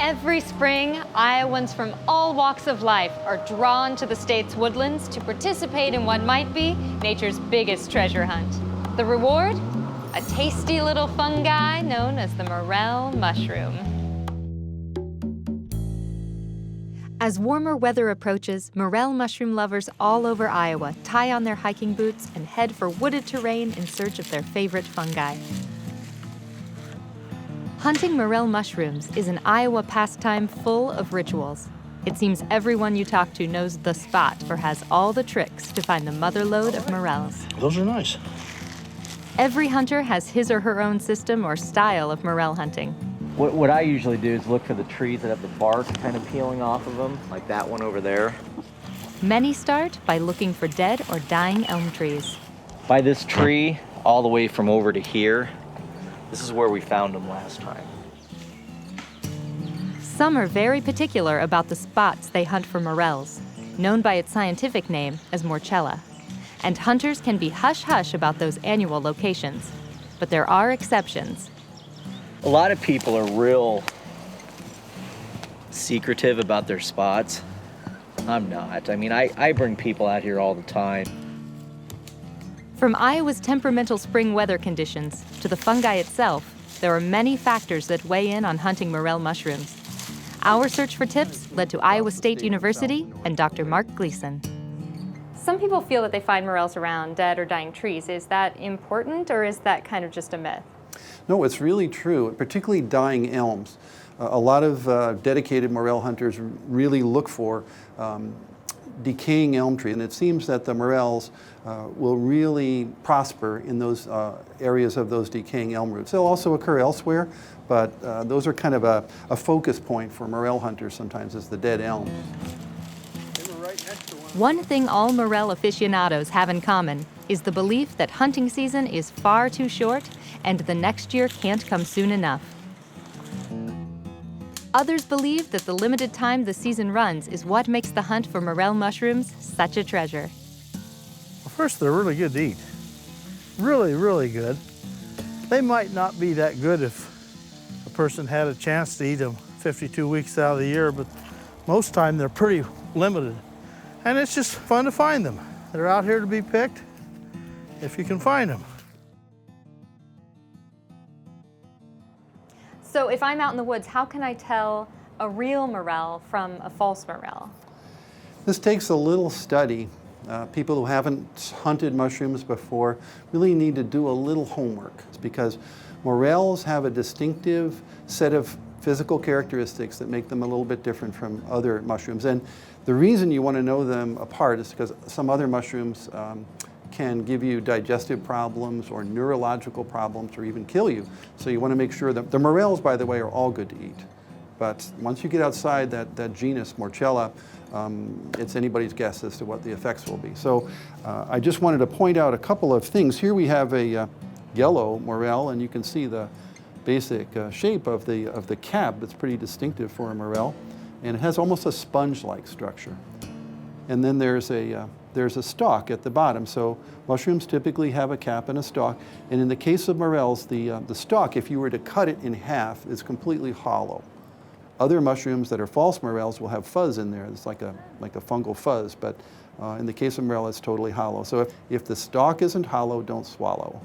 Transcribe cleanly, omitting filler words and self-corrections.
Every spring, Iowans from all walks of life are drawn to the state's woodlands to participate in what might be nature's biggest treasure hunt. The reward? A tasty little fungi known as the morel mushroom. As warmer weather approaches, morel mushroom lovers all over Iowa tie on their hiking boots and head for wooded terrain in search of their favorite fungi. Hunting morel mushrooms is an Iowa pastime full of rituals. It seems everyone you talk to knows the spot or has all the tricks to find the mother lode of morels. Those are nice. Every hunter has his or her own system or style of morel hunting. What I usually do is look for the trees that have the bark kind of peeling off of them, like that one over there. Many start by looking for dead or dying elm trees. By this tree, all the way from over to here, this is where we found them last time. Some are very particular about the spots they hunt for morels, known by its scientific name as Morchella. And hunters can be hush-hush about those annual locations. But there are exceptions. A lot of people are real secretive about their spots. I'm not. I mean, I bring people out here all the time. From Iowa's temperamental spring weather conditions to the fungi itself, there are many factors that weigh in on hunting morel mushrooms. Our search for tips led to Iowa State University and Dr. Mark Gleason. Some people feel that they find morels around dead or dying trees. Is that important, or is that kind of just a myth? No, it's really true, particularly dying elms. A lot of dedicated morel hunters really look for decaying elm tree, and it seems that the morels will really prosper in those areas of those decaying elm roots. They'll also occur elsewhere, but those are kind of a focus point for morel hunters sometimes, is the dead elms. One thing all morel aficionados have in common is the belief that hunting season is far too short and the next year can't come soon enough. Others believe that the limited time the season runs is what makes the hunt for morel mushrooms such a treasure. Well, first, they're really good to eat. Really, really good. They might not be that good if a person had a chance to eat them 52 weeks out of the year, but most time they're pretty limited. And it's just fun to find them. They're out here to be picked if you can find them. So if I'm out in the woods, how can I tell a real morel from a false morel? This takes a little study. People who haven't hunted mushrooms before really need to do a little homework. It's because morels have a distinctive set of physical characteristics that make them a little bit different from other mushrooms. And the reason you want to know them apart is because some other mushrooms can give you digestive problems or neurological problems or even kill you. So you want to make sure that the morels, by the way, are all good to eat. But once you get outside that genus, Morchella, it's anybody's guess as to what the effects will be. So I just wanted to point out a couple of things. Here we have a yellow morel, and you can see the basic shape of the cap that's pretty distinctive for a morel. And it has almost a sponge-like structure. And then there's a stalk at the bottom. So mushrooms typically have a cap and a stalk. And in the case of morels, the stalk, if you were to cut it in half, is completely hollow. Other mushrooms that are false morels will have fuzz in there. It's like a fungal fuzz. But in the case of morel, it's totally hollow. So if the stalk isn't hollow, don't swallow.